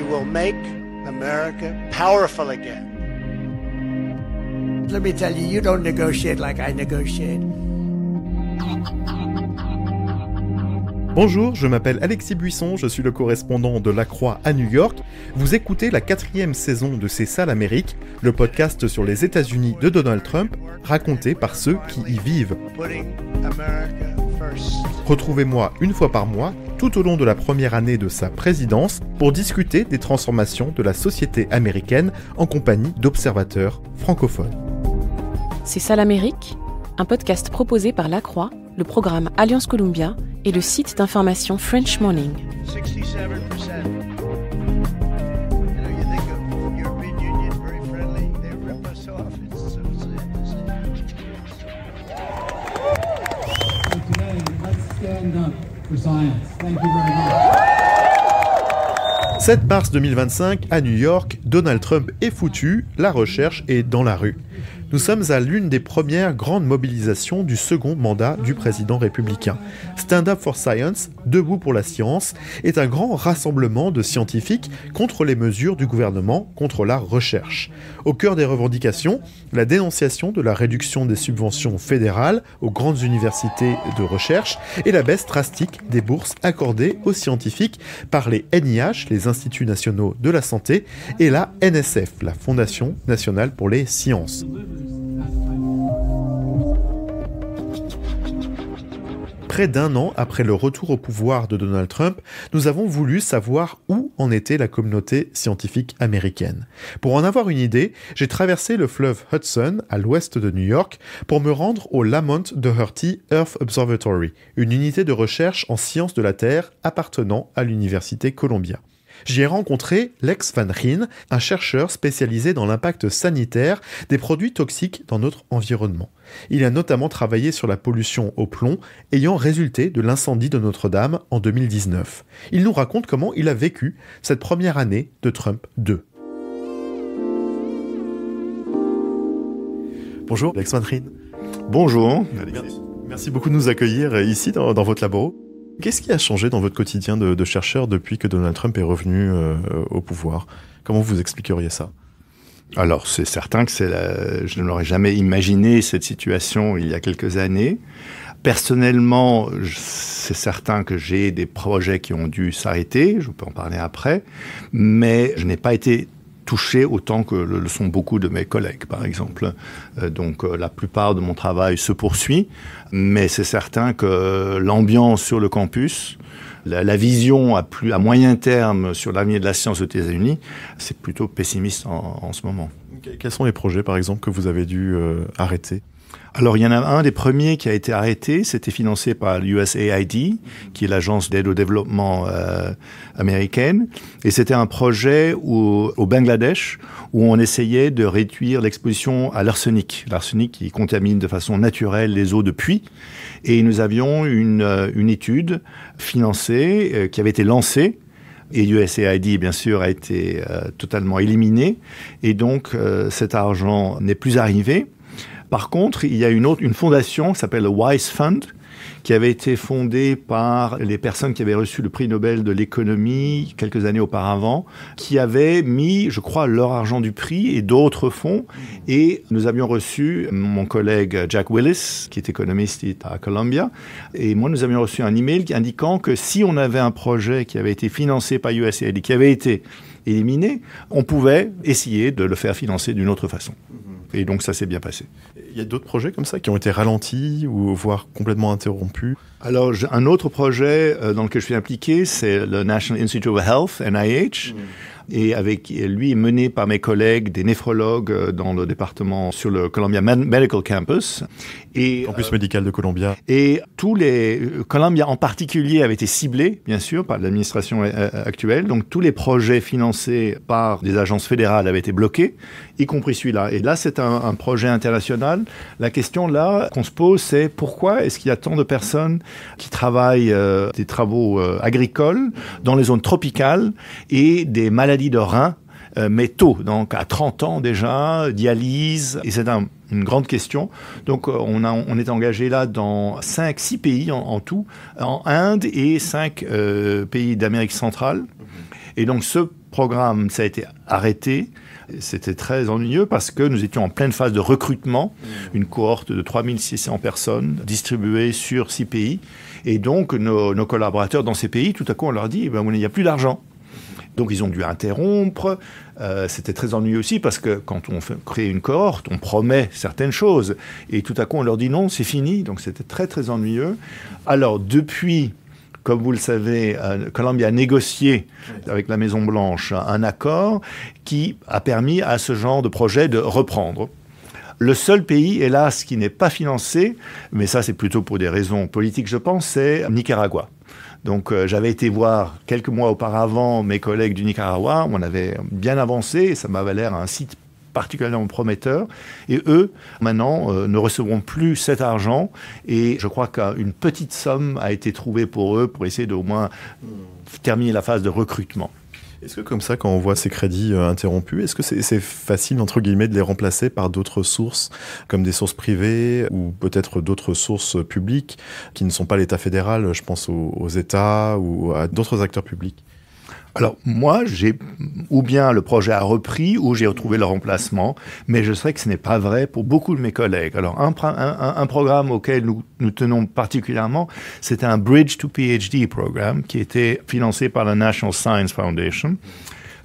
will make America powerful again. Let me tell you, you don't negotiate like I negotiate. Bonjour, je m'appelle Alexis Buisson, je suis le correspondant de La Croix à New York. Vous écoutez la 4e saison de C'est ça l'Amérique, le podcast sur les États-Unis de Donald Trump, raconté par ceux qui y vivent. Retrouvez-moi une fois par mois, tout au long de la première année de sa présidence, pour discuter des transformations de la société américaine en compagnie d'observateurs francophones. C'est ça l'Amérique, un podcast proposé par La Croix, le programme Alliance Columbia et le site d'information French Morning. 67%. « 7 mars 2025, à New York, Donald Trump est foutu, la recherche est dans la rue. Nous sommes à l'une des premières grandes mobilisations du second mandat du président républicain. Stand Up for Science, Debout pour la science, est un grand rassemblement de scientifiques contre les mesures du gouvernement contre la recherche. Au cœur des revendications, la dénonciation de la réduction des subventions fédérales aux grandes universités de recherche et la baisse drastique des bourses accordées aux scientifiques par les NIH, les Instituts nationaux de la santé, et la NSF, la Fondation nationale pour les sciences. Près d'un an après le retour au pouvoir de Donald Trump, nous avons voulu savoir où en était la communauté scientifique américaine. Pour en avoir une idée, j'ai traversé le fleuve Hudson à l'ouest de New York pour me rendre au Lamont Doherty Earth Observatory, une unité de recherche en sciences de la Terre appartenant à l'Université Columbia. J'y ai rencontré Lex Van Ryn, un chercheur spécialisé dans l'impact sanitaire des produits toxiques dans notre environnement. Il a notamment travaillé sur la pollution au plomb ayant résulté de l'incendie de Notre-Dame en 2019. Il nous raconte comment il a vécu cette première année de Trump 2. Bonjour Lex Van Ryn. Bonjour. Merci beaucoup de nous accueillir ici dans votre labo. Qu'est-ce qui a changé dans votre quotidien de chercheur depuis que Donald Trump est revenu au pouvoir ? Comment vous expliqueriez ça ? Alors, c'est certain que je n'aurais jamais imaginé cette situation il y a quelques années. Personnellement, c'est certain que j'ai des projets qui ont dû s'arrêter, je peux en parler après, mais je n'ai pas été touché autant que le sont beaucoup de mes collègues, par exemple. Donc, la plupart de mon travail se poursuit, mais c'est certain que l'ambiance sur le campus, la vision à moyen terme sur l'avenir de la science aux États-Unis, c'est plutôt pessimiste en ce moment. Quels sont les projets, par exemple, que vous avez dû arrêter ? Alors, il y en a un des premiers qui a été arrêté, c'était financé par l'USAID, qui est l'agence d'aide au développement américaine. Et c'était un projet au Bangladesh où on essayait de réduire l'exposition à l'arsenic. L'arsenic qui contamine de façon naturelle les eaux de puits. Et nous avions une étude financée qui avait été lancée. Et l'USAID, bien sûr, a été totalement éliminé. Et donc, cet argent n'est plus arrivé. Par contre, il y a une fondation qui s'appelle le Wise Fund, qui avait été fondée par les personnes qui avaient reçu le prix Nobel de l'économie quelques années auparavant, qui avaient mis, je crois, leur argent du prix et d'autres fonds. Et nous avions reçu, mon collègue Jack Willis, qui est économiste à Columbia, et moi, nous avions reçu un email indiquant que si on avait un projet qui avait été financé par USAID, qui avait été éliminé, on pouvait essayer de le faire financer d'une autre façon. Et donc, ça s'est bien passé. Il y a d'autres projets comme ça qui ont été ralentis ou voire complètement interrompus ? Alors, un autre projet dans lequel je suis impliqué, c'est le National Institute of Health, NIH. Et lui est mené par mes collègues, des néphrologues dans le département sur le Columbia Medical Campus. Campus médical de Columbia. Et Columbia en particulier avait été ciblé, bien sûr, par l'administration actuelle. Donc, tous les projets financés par des agences fédérales avaient été bloqués, y compris celui-là. Et là, c'est un projet international. La question là qu'on se pose, c'est pourquoi est-ce qu'il y a tant de personnes qui travaillent des travaux agricoles dans les zones tropicales et des maladies de reins mais tôt, donc à 30 ans déjà, dialyse, et c'est une grande question. Donc on est engagé là dans 6 pays en tout, en Inde et 5 pays d'Amérique centrale. Et donc ce programme, ça a été arrêté. C'était très ennuyeux parce que nous étions en pleine phase de recrutement, une cohorte de 3600 personnes distribuées sur 6 pays. Et donc nos collaborateurs dans ces pays, tout à coup on leur dit, il n'y a plus d'argent. Donc ils ont dû interrompre. C'était très ennuyeux aussi parce que quand on crée une cohorte, on promet certaines choses. Et tout à coup on leur dit non, c'est fini. Donc c'était très très ennuyeux. Alors depuis... Comme vous le savez, Columbia a négocié avec la Maison-Blanche un accord qui a permis à ce genre de projet de reprendre. Le seul pays, hélas, qui n'est pas financé, mais ça c'est plutôt pour des raisons politiques, je pense, c'est Nicaragua. Donc j'avais été voir quelques mois auparavant mes collègues du Nicaragua, on avait bien avancé, et ça m'avait l'air un site particulièrement prometteurs. Et eux, maintenant, ne recevront plus cet argent. Et je crois qu'une petite somme a été trouvée pour eux pour essayer d'au moins terminer la phase de recrutement. Est-ce que comme ça, quand on voit ces crédits interrompus, est-ce que c'est facile, entre guillemets, de les remplacer par d'autres sources, comme des sources privées ou peut-être d'autres sources publiques qui ne sont pas l'État fédéral, je pense aux États ou à d'autres acteurs publics? Alors moi, ou bien le projet a repris, ou j'ai retrouvé le remplacement, mais je sais que ce n'est pas vrai pour beaucoup de mes collègues. Alors un programme auquel nous tenons particulièrement, c'était un Bridge to PhD programme qui était financé par la National Science Foundation.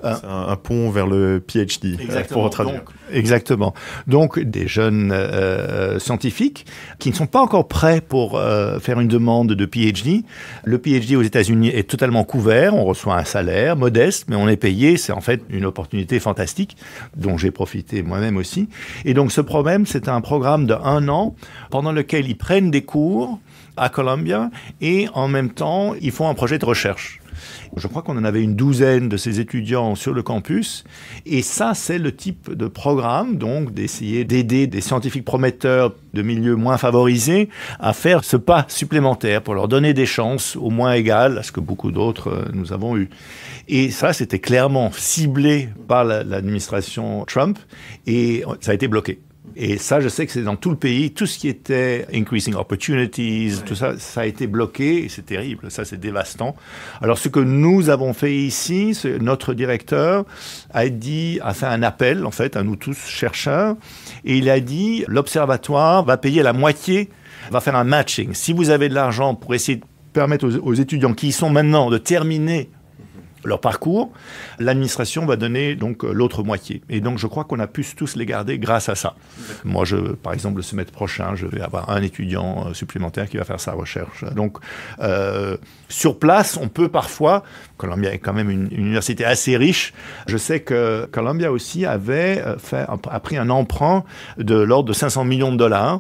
C'est un pont vers le PhD, pour traduire. Exactement. Donc, des jeunes scientifiques qui ne sont pas encore prêts pour faire une demande de PhD. Le PhD aux États-Unis est totalement couvert. On reçoit un salaire modeste, mais on est payé. C'est en fait une opportunité fantastique dont j'ai profité moi-même aussi. Et donc, ce problème, c'est un programme de 1 an pendant lequel ils prennent des cours à Columbia et en même temps, ils font un projet de recherche. Je crois qu'on en avait une douzaine de ces étudiants sur le campus. Et ça, c'est le type de programme, donc, d'essayer d'aider des scientifiques prometteurs de milieux moins favorisés à faire ce pas supplémentaire pour leur donner des chances au moins égales à ce que beaucoup d'autres nous avons eu. Et ça, c'était clairement ciblé par l'administration Trump et ça a été bloqué. Et ça, je sais que c'est dans tout le pays, tout ce qui était increasing opportunities, tout ça, ça a été bloqué et c'est terrible, ça c'est dévastant. Alors ce que nous avons fait ici, notre directeur a fait un appel en fait à nous tous chercheurs et il a dit l'observatoire va payer la moitié, va faire un matching. Si vous avez de l'argent pour essayer de permettre aux étudiants qui y sont maintenant de terminer leur parcours, l'administration va donner donc l'autre moitié. Et donc, je crois qu'on a pu tous les garder grâce à ça. Moi, par exemple, le semestre prochain, je vais avoir un étudiant supplémentaire qui va faire sa recherche. Donc, sur place, on peut parfois... Columbia est quand même une université assez riche. Je sais que Columbia aussi a pris un emprunt de l'ordre de 500 millions de dollars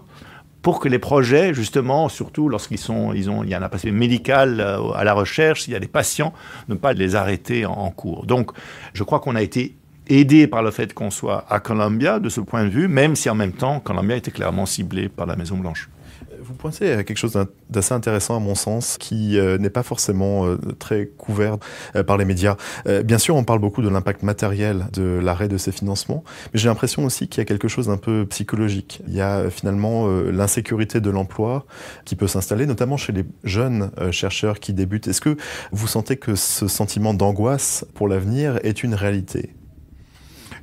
pour que les projets, justement, surtout lorsqu'il y a un aspect médical à la recherche, il y a des patients, ne pas les arrêter en cours. Donc, je crois qu'on a été aidé par le fait qu'on soit à Columbia, de ce point de vue, même si en même temps, Columbia était clairement ciblé par la Maison-Blanche. Vous pointez à quelque chose d'assez intéressant à mon sens, qui n'est pas forcément très couvert par les médias. Bien sûr, on parle beaucoup de l'impact matériel de l'arrêt de ces financements, mais j'ai l'impression aussi qu'il y a quelque chose d'un peu psychologique. Il y a finalement l'insécurité de l'emploi qui peut s'installer, notamment chez les jeunes chercheurs qui débutent. Est-ce que vous sentez que ce sentiment d'angoisse pour l'avenir est une réalité ?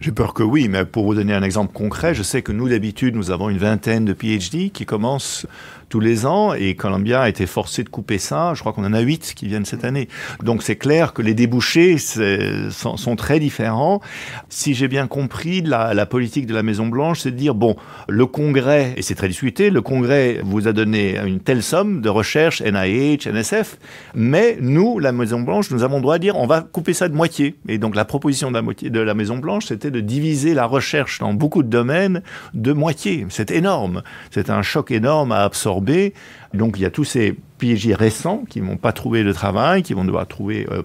J'ai peur que oui, mais pour vous donner un exemple concret, je sais que nous, d'habitude, nous avons une vingtaine de PhD qui commencent tous les ans et Columbia a été forcé de couper ça. Je crois qu'on en a 8 qui viennent cette année. Donc c'est clair que les débouchés sont très différents. Si j'ai bien compris, la politique de la Maison-Blanche, c'est de dire, bon, le Congrès, et c'est très discuté, le Congrès vous a donné une telle somme de recherche, NIH, NSF, mais nous, la Maison-Blanche, nous avons le droit de dire, on va couper ça de moitié. Et donc la proposition de la Maison-Blanche, c'était de diviser la recherche dans beaucoup de domaines de moitié. C'est énorme. C'est un choc énorme à absorber. absorbés. Donc il y a tous ces PhD récents qui ne vont pas trouver de travail, qui vont devoir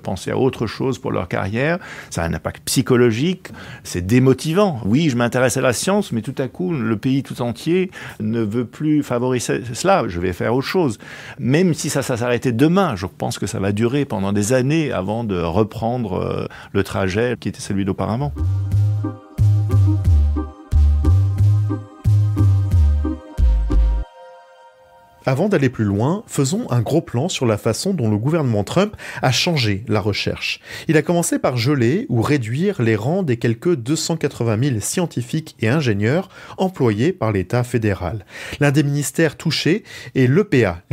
penser à autre chose pour leur carrière. Ça a un impact psychologique, c'est démotivant. Oui, je m'intéresse à la science, mais tout à coup, le pays tout entier ne veut plus favoriser cela. Je vais faire autre chose. Même si ça s'arrêtait demain, je pense que ça va durer pendant des années avant de reprendre le trajet qui était celui d'auparavant. Avant d'aller plus loin, faisons un gros plan sur la façon dont le gouvernement Trump a changé la recherche. Il a commencé par geler ou réduire les rangs des quelques 280 000 scientifiques et ingénieurs employés par l'État fédéral. L'un des ministères touchés est l'EPA,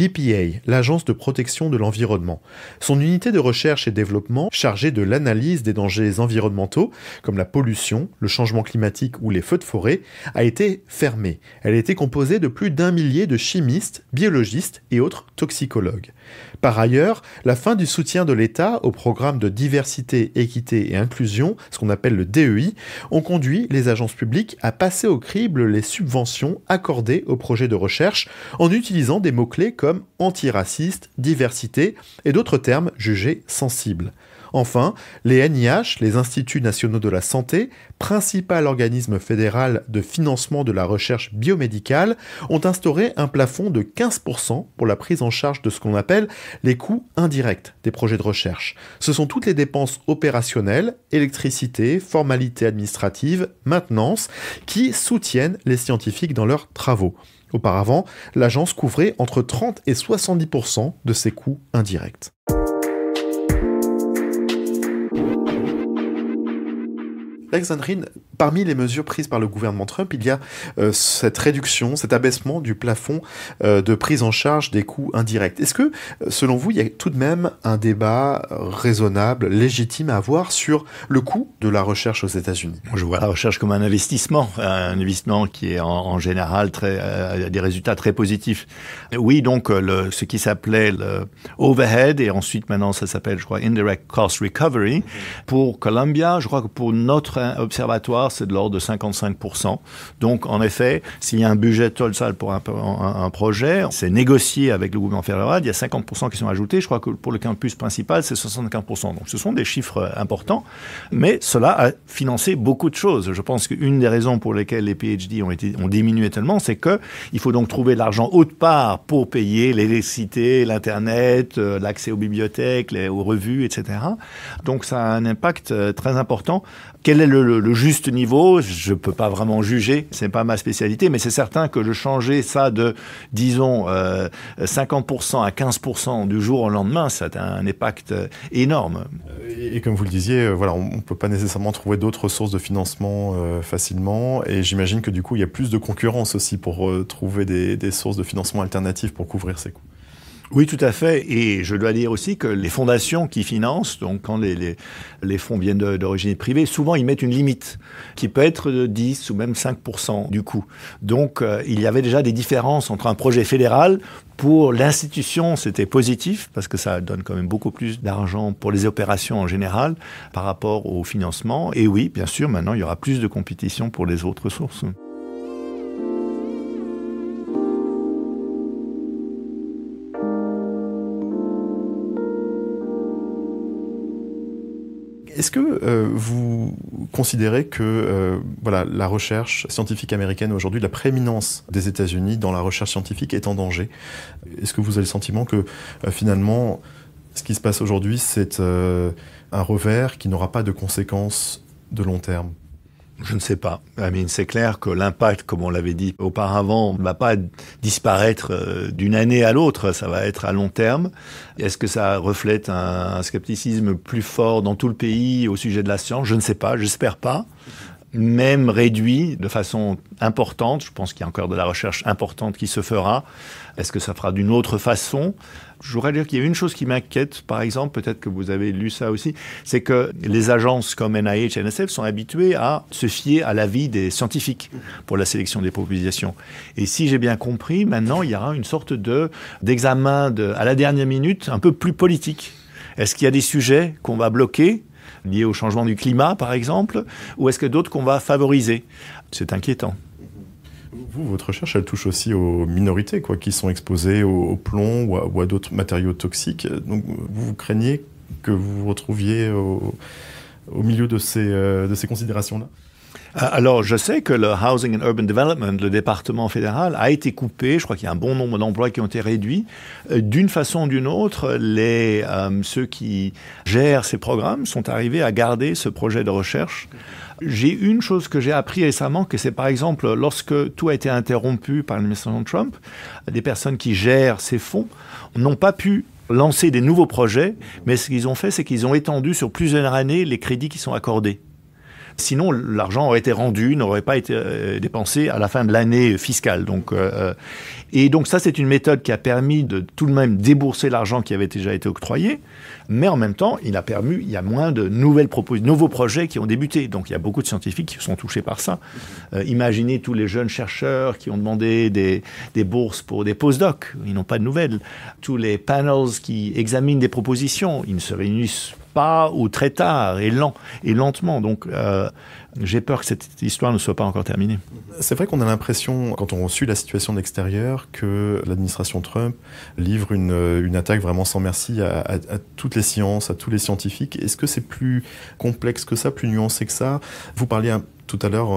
l'Agence de protection de l'environnement. Son unité de recherche et développement, chargée de l'analyse des dangers environnementaux, comme la pollution, le changement climatique ou les feux de forêt, a été fermée. Elle était composée de plus d'1 millier de chimistes, biologistes et autres toxicologues. Par ailleurs, la fin du soutien de l'État au programme de diversité, équité et inclusion, ce qu'on appelle le DEI, ont conduit les agences publiques à passer au crible les subventions accordées aux projets de recherche en utilisant des mots-clés comme antiraciste, diversité et d'autres termes jugés sensibles. Enfin, les NIH, les Instituts nationaux de la santé, principal organisme fédéral de financement de la recherche biomédicale, ont instauré un plafond de 15% pour la prise en charge de ce qu'on appelle les coûts indirects des projets de recherche. Ce sont toutes les dépenses opérationnelles, électricité, formalités administratives, maintenance, qui soutiennent les scientifiques dans leurs travaux. Auparavant, l'agence couvrait entre 30 et 70% de ces coûts indirects. Alexandrine, parmi les mesures prises par le gouvernement Trump, il y a cette réduction, cet abaissement du plafond de prise en charge des coûts indirects. Est-ce que, selon vous, il y a tout de même un débat raisonnable, légitime à avoir sur le coût de la recherche aux États-Unis ? Je vois la recherche comme un investissement qui est en général des résultats très positifs. Oui, donc ce qui s'appelait le overhead, et ensuite maintenant ça s'appelle, je crois, indirect cost recovery. Pour Columbia, je crois que pour notre observatoire, c'est de l'ordre de 55%. Donc, en effet, s'il y a un budget total pour un projet, c'est négocié avec le gouvernement fédéral, il y a 50% qui sont ajoutés. Je crois que pour le campus principal, c'est 75%. Donc, ce sont des chiffres importants, mais cela a financé beaucoup de choses. Je pense qu'une des raisons pour lesquelles les PhD ont diminué tellement, c'est qu'il faut donc trouver de l'argent autre part pour payer l'électricité, l'Internet, l'accès aux bibliothèques, aux revues, etc. Donc, ça a un impact très important. Quel est le juste niveau ? Je ne peux pas vraiment juger, ce n'est pas ma spécialité, mais c'est certain que de changer ça de, disons, 50% à 15% du jour au lendemain, ça a un impact énorme. Et comme vous le disiez, voilà, on ne peut pas nécessairement trouver d'autres sources de financement facilement, et j'imagine que du coup, il y a plus de concurrence aussi pour trouver des sources de financement alternatives pour couvrir ces coûts. Oui, tout à fait. Et je dois dire aussi que les fondations qui financent, donc quand les fonds viennent d'origine privée, souvent ils mettent une limite qui peut être de 10 ou même 5% du coût. Donc il y avait déjà des différences entre un projet fédéral. Pour l'institution, c'était positif parce que ça donne quand même beaucoup plus d'argent pour les opérations en général par rapport au financement. Et oui, bien sûr, maintenant il y aura plus de compétition pour les autres sources. Est-ce que vous considérez que la recherche scientifique américaine aujourd'hui, la prééminence des États-Unis dans la recherche scientifique est en danger ? Est-ce que vous avez le sentiment que finalement, ce qui se passe aujourd'hui, c'est un revers qui n'aura pas de conséquences de long terme ? Je ne sais pas. C'est clair que l'impact, comme on l'avait dit auparavant, ne va pas disparaître d'une année à l'autre, ça va être à long terme. Est-ce que ça reflète un scepticisme plus fort dans tout le pays au sujet de la science ? Je ne sais pas, j'espère pas. Même réduit de façon importante, je pense qu'il y a encore de la recherche importante qui se fera. Est-ce que ça fera d'une autre façon ? Je voudrais dire qu'il y a une chose qui m'inquiète, par exemple, peut-être que vous avez lu ça aussi, c'est que les agences comme NIH et NSF sont habituées à se fier à l'avis des scientifiques pour la sélection des propositions. Et si j'ai bien compris, maintenant, il y aura une sorte d'examen à la dernière minute, un peu plus politique. Est-ce qu'il y a des sujets qu'on va bloquer, liés au changement du climat, par exemple, ou est-ce que d'autres qu'on va favoriser ? C'est inquiétant. Votre recherche, elle touche aussi aux minorités, quoi, qui sont exposées au plomb ou à d'autres matériaux toxiques. Donc, vous craignez que vous vous retrouviez au milieu de ces considérations-là? Alors, je sais que le Housing and Urban Development, le département fédéral, a été coupé. Je crois qu'il y a un bon nombre d'emplois qui ont été réduits. D'une façon ou d'une autre, ceux qui gèrent ces programmes sont arrivés à garder ce projet de recherche. J'ai une chose que j'ai appris récemment, que c'est par exemple, lorsque tout a été interrompu par l'administration Trump, des personnes qui gèrent ces fonds n'ont pas pu lancer des nouveaux projets, mais ce qu'ils ont fait, c'est qu'ils ont étendu sur plusieurs années les crédits qui sont accordés. Sinon, l'argent aurait été rendu, n'aurait pas été dépensé à la fin de l'année fiscale. Et donc ça, c'est une méthode qui a permis de tout de même débourser l'argent qui avait déjà été octroyé, mais en même temps, il y a moins de nouveaux projets qui ont débuté. Donc il y a beaucoup de scientifiques qui sont touchés par ça. Imaginez tous les jeunes chercheurs qui ont demandé des bourses pour des postdocs, ils n'ont pas de nouvelles. Tous les panels qui examinent des propositions, ils ne se réunissent pas ou très tard et lentement. Donc, j'ai peur que cette histoire ne soit pas encore terminée. C'est vrai qu'on a l'impression, quand on suit la situation de l'extérieur, que l'administration Trump livre une attaque vraiment sans merci à toutes les sciences, à tous les scientifiques. Est-ce que c'est plus complexe que ça, plus nuancé que ça? Vous parliez tout à l'heure,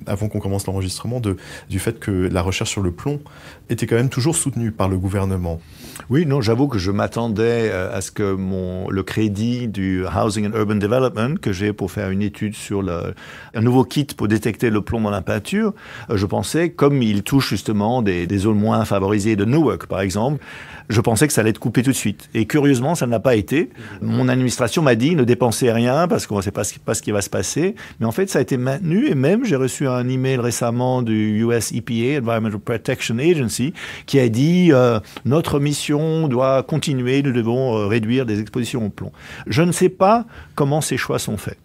avant qu'on commence l'enregistrement, du fait que la recherche sur le plomb était quand même toujours soutenue par le gouvernement. Oui, non, j'avoue que je m'attendais à ce que le crédit du Housing and Urban Development que j'ai pour faire une étude sur un nouveau kit pour détecter le plomb dans la peinture, je pensais, comme il touche justement des zones moins favorisées de Newark, par exemple, je pensais que ça allait être coupé tout de suite. Et curieusement, ça ne l'a pas été. Mon administration m'a dit ne dépensez rien parce qu'on ne sait pas ce qui va se passer. Mais en fait, ça a été maintenu. Et même, j'ai reçu un email récemment du US EPA, Environmental Protection Agency, qui a dit notre mission doit continuer, nous devons réduire les expositions au plomb. Je ne sais pas comment ces choix sont faits.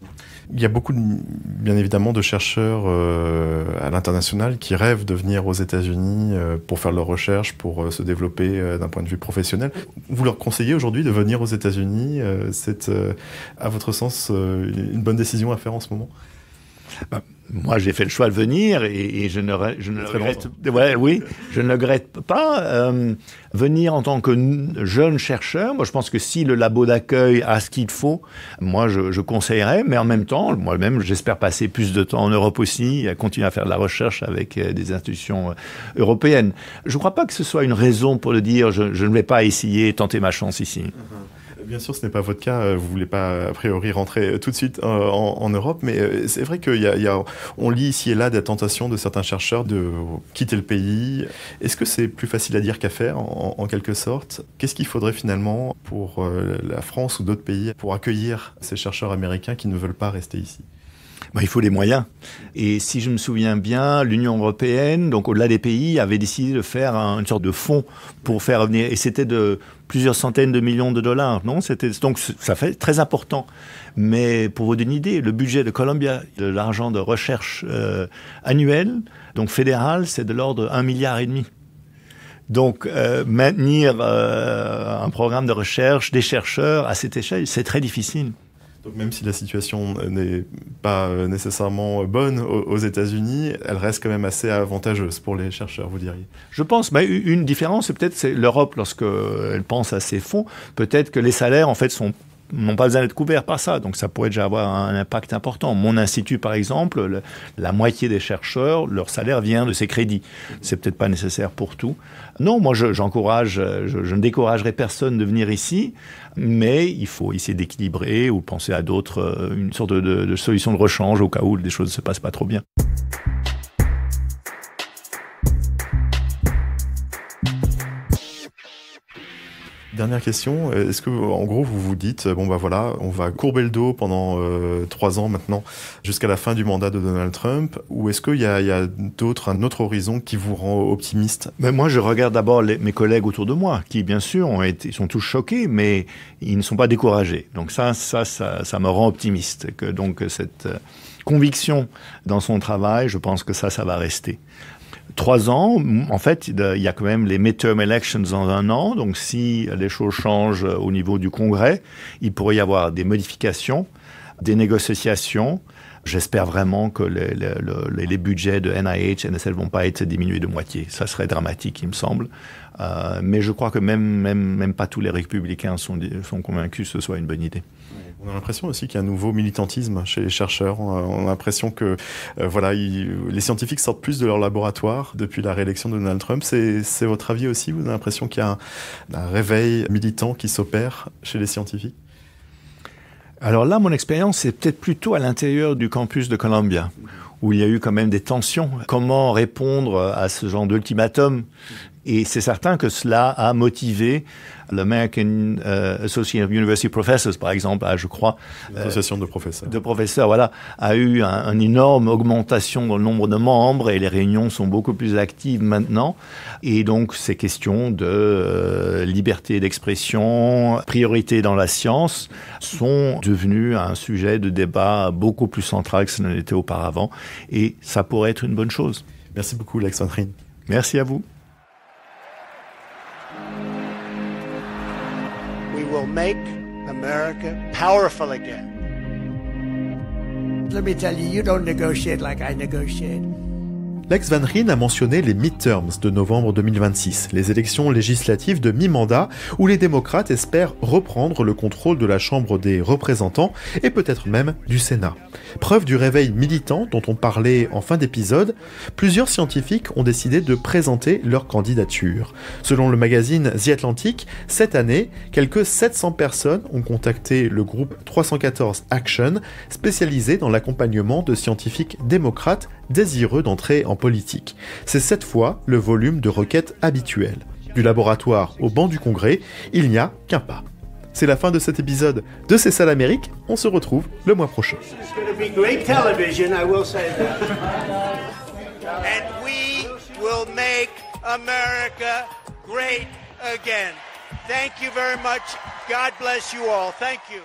Il y a beaucoup, bien évidemment, de chercheurs à l'international qui rêvent de venir aux États-Unis pour faire leurs recherches, pour se développer d'un point de vue professionnel. Vous leur conseillez aujourd'hui de venir aux États-Unis? C'est, à votre sens, une bonne décision à faire en ce moment? Moi, j'ai fait le choix de venir et je ne regrette. Oui, je ne regrette pas. Venir en tant que jeune chercheur, moi, je pense que si le labo d'accueil a ce qu'il faut, moi, je conseillerais. Mais en même temps, moi-même, j'espère passer plus de temps en Europe aussi, à continuer à faire de la recherche avec des institutions européennes. Je ne crois pas que ce soit une raison pour le dire. Je ne vais pas essayer tenter ma chance ici. Bien sûr, ce n'est pas votre cas. Vous ne voulez pas, a priori, rentrer tout de suite en Europe. Mais c'est vrai on lit ici et là des tentations de certains chercheurs de quitter le pays. Est-ce que c'est plus facile à dire qu'à faire, en quelque sorte? Qu'est-ce qu'il faudrait finalement pour la France ou d'autres pays pour accueillir ces chercheurs américains qui ne veulent pas rester ici? Il faut des moyens. Et si je me souviens bien, l'Union européenne, donc au-delà des pays, avait décidé de faire une sorte de fonds pour faire revenir. Et c'était de plusieurs centaines de millions de dollars. Donc ça fait très important. Mais pour vous donner une idée, le budget de Columbia, de l'argent de recherche annuel, donc fédéral, c'est de l'ordre de 1,5 milliard. Donc, maintenir un programme de recherche, des chercheurs à cette échelle, c'est très difficile. Donc même si la situation n'est pas nécessairement bonne aux États-Unis, elle reste quand même assez avantageuse pour les chercheurs, vous diriez? Je pense. Une différence, c'est l'Europe, lorsqu'elle pense à ces fonds, peut-être que les salaires, en fait, n'ont pas besoin d'être couverts par ça. Donc ça pourrait déjà avoir un impact important. Mon institut, par exemple, la moitié des chercheurs, leur salaire vient de ces crédits. C'est peut-être pas nécessaire pour tout. Non, moi, je ne découragerai personne de venir ici, mais il faut essayer d'équilibrer ou penser à une sorte de solution de rechange au cas où des choses ne se passent pas trop bien. Dernière question, est-ce que, en gros, vous vous dites, on va courber le dos pendant 3 ans maintenant, jusqu'à la fin du mandat de Donald Trump, ou est-ce qu'il y a un autre horizon qui vous rend optimiste? Moi, je regarde d'abord mes collègues autour de moi, qui, bien sûr, sont tous choqués, mais ils ne sont pas découragés. Donc ça me rend optimiste. Donc cette conviction dans son travail, je pense que ça va rester. 3 ans, en fait, il y a quand même les midterm elections dans 1 an. Donc, si les choses changent au niveau du Congrès, il pourrait y avoir des modifications. des négociations. J'espère vraiment que les budgets de NIH et NSF ne vont pas être diminués de moitié. Ça serait dramatique, il me semble. Mais je crois que même pas tous les républicains sont convaincus que ce soit une bonne idée. On a l'impression aussi qu'il y a un nouveau militantisme chez les chercheurs. On a l'impression que les scientifiques sortent plus de leur laboratoire depuis la réélection de Donald Trump. C'est votre avis aussi? Vous avez l'impression qu'il y a un réveil militant qui s'opère chez les scientifiques? Alors là, mon expérience, c'est peut-être plutôt à l'intérieur du campus de Columbia, où il y a eu quand même des tensions. Comment répondre à ce genre d'ultimatum? Et c'est certain que cela a motivé l'American Association of University Professors, par exemple, je crois. L'association de professeurs. De professeurs, voilà, a eu une énorme augmentation dans le nombre de membres et les réunions sont beaucoup plus actives maintenant. Et donc, ces questions de liberté d'expression, priorité dans la science, sont devenues un sujet de débat beaucoup plus central que ce n'était auparavant. Et ça pourrait être une bonne chose. Merci beaucoup, Lex Van Ryn. Merci à vous. We will make America powerful again. Let me tell you, you don't negotiate like I negotiate. Lex Van Ryn a mentionné les midterms de novembre 2026, les élections législatives de mi-mandat où les démocrates espèrent reprendre le contrôle de la Chambre des représentants et peut-être même du Sénat. Preuve du réveil militant dont on parlait en fin d'épisode, plusieurs scientifiques ont décidé de présenter leur candidature. Selon le magazine The Atlantic, cette année, quelques 700 personnes ont contacté le groupe 314 Action, spécialisé dans l'accompagnement de scientifiques démocrates désireux d'entrer en politique. C'est cette fois le volume de requêtes habituel. Du laboratoire au banc du Congrès, il n'y a qu'un pas. C'est la fin de cet épisode de C'est ça l'Amérique. On se retrouve le mois prochain. And we will make America great again. Thank you very much. God bless you all. Thank you.